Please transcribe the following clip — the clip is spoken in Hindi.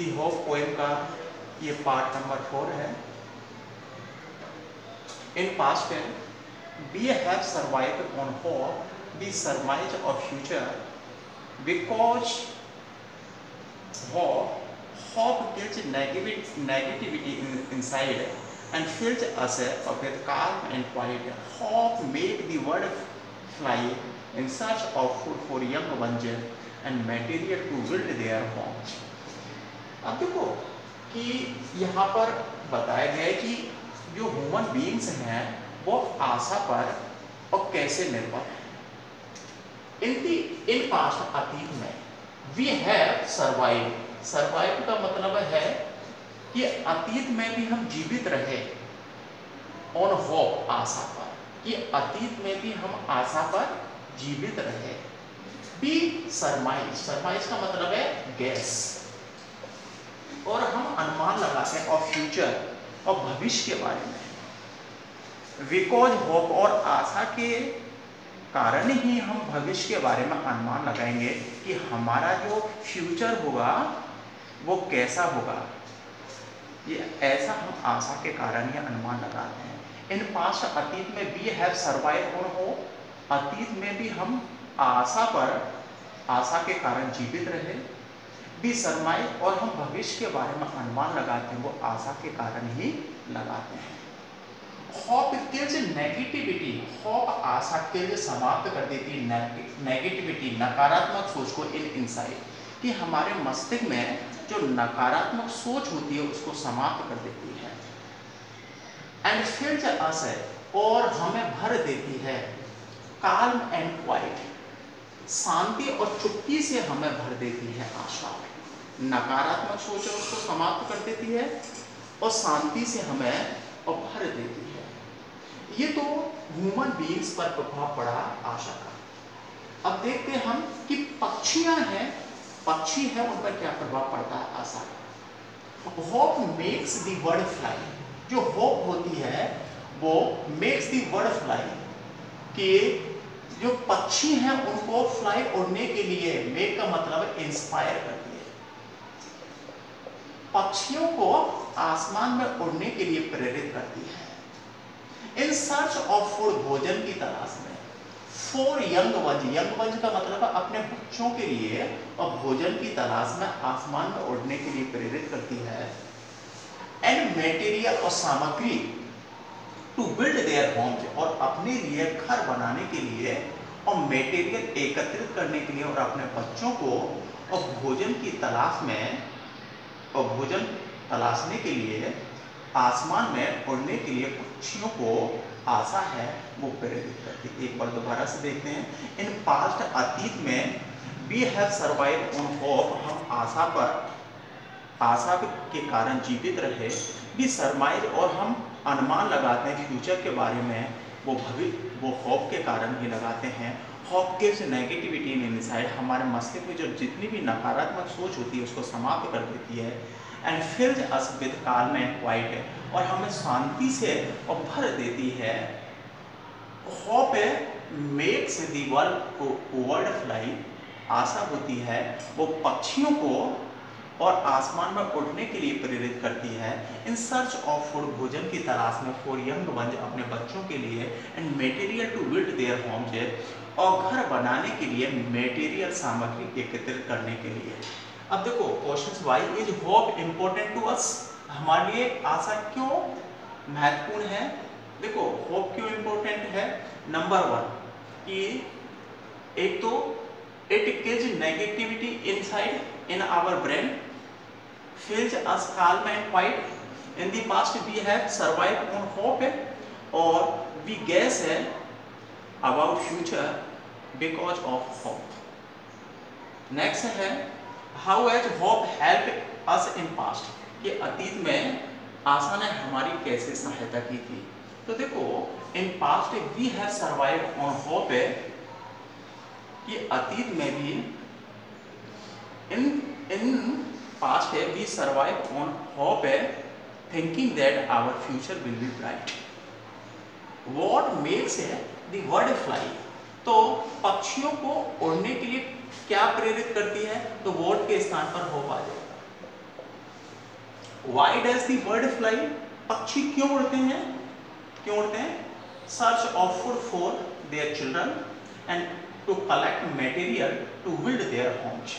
दी होप पोएम का ये पार्ट नंबर 4 है। In past we have survived on hope, we surmise of future because hope kills negativity inside and fills us with calm and quiet. Hope make the world fly in search of food for young ones and material to build their homes. अब देखो कि यहाँ पर बताया गया है कि जो ह्यूमन बीइंग्स हैं वो आशा पर और कैसे निर्भर है। इन पास्ट अतीत में वी हैव सर्वाइव का मतलब है कि अतीत में भी हम जीवित रहे ऑन होप आशा पर, कि अतीत में भी हम आशा पर जीवित रहे। बी सरमाइज का मतलब है गैस, और हम अनुमान लगाते हैं और फ्यूचर और भविष्य के बारे में। बिकॉज होप और आशा के कारण ही हम भविष्य के बारे में अनुमान लगाएंगे कि हमारा जो फ्यूचर होगा वो कैसा होगा। ये ऐसा हम आशा के कारण ही अनुमान लगाते हैं। इन पास्ट अतीत में we have survive on hope, अतीत में भी हम आशा के कारण जीवित रहे। बी सरमाइज, और हम भविष्य के बारे में अनुमान लगाते हैं वो आशा के कारण ही लगाते हैं। होप किल्स नेगेटिविटी, होप आशा किल्स समाप्त कर देती है नेगेटिविटी नकारात्मक सोच को इन इनसाइड, कि हमारे मस्तिष्क में जो नकारात्मक सोच होती है उसको समाप्त कर देती है। एंड फिल्स अस, और हमें भर देती है काल्म एंड क्वाइट, शांति और चुप्पी से हमें भर देती है आशा। नकारात्मक सोच है उसको समाप्त कर देती है और शांति से हमें और भर देती है। ये तो ह्यूमन बीइंग्स पर प्रभाव पड़ा आशा का। अब देखते हैं हम कि पक्षी है उन पर क्या प्रभाव पड़ता है आशा का। Hope makes the bird fly, जो होप होती है वो मेक्स द बर्ड फ्लाई, कि जो पक्षी हैं उनको फ्लाई उड़ने के लिए, मेक का मतलब इंस्पायर करती है, पक्षियों को आसमान में उड़ने के लिए प्रेरित करती है। इन सर्च ऑफ फूड, भोजन की तलाश में। फॉर यंग वंज का मतलब है अपने बच्चों के लिए, और भोजन की तलाश में आसमान में उड़ने के लिए प्रेरित करती है। एंड मटेरियल, और सामग्री, टू बिल्ड देयर होम्स, और अपने लिए घर बनाने के लिए, और मटेरियल एकत्रित करने के लिए, और अपने बच्चों को और भोजन की तलाश में, और भोजन तलाशने के लिए आसमान में उड़ने के लिए पक्षियों को आशा है वो प्रेरित करती है। एक बार दोबारा से देखते हैं। इन पास्ट अतीत में we have survive on hope, हम आशा के कारण जीवित रहे। वी सरमाइज, और हम अनुमान लगाते हैं फ्यूचर के बारे में, वो होप के कारण ही लगाते हैं। Hope gives negativity in inside, हमारे मस्तिष्क में जो जितनी भी नकारात्मक सोच होती है उसको समाप्त कर देती है। And fills us with calm and quiet, और हमें शांति से और भर देती है। Hope makes the word fly, आशा होती है वो पक्षियों को और आसमान में उड़ने के लिए प्रेरित करती है। इन सर्च ऑफ फूड, भोजन की तलाश में। फॉर यंग वंस, अपने बच्चों के लिए। And material to build their homes, और घर बनाने के लिए मटेरियल, सामग्री एकत्रित करने के लिए। अब देखो question, why is hope important to us, हमारे लिए आशा क्यों महत्वपूर्ण है। देखो होप क्यों इम्पोर्टेंट है। नंबर 1 कि एक तो it kills negativity inside in our brain, fills us calm and quiet. In the past we have survived on hope, or we guess about future because of hope. Next है how has hope helped us in past, कि अतीत में आशा ने हमारी कैसे सहायता की थी। तो देखो in past we have survived on hope, कि अतीत में भी in past we survive on hope, thinking that our future will be bright. What makes the bird fly, तो पक्षियों को उड़ने के लिए क्या प्रेरित करती है, तो वोट के स्थान पर होप आ जाएगा। Why does the bird fly? पक्षी क्यों उड़ते हैं? क्यों उड़ते हैं? Search of food for their children and to collect material to build their homes.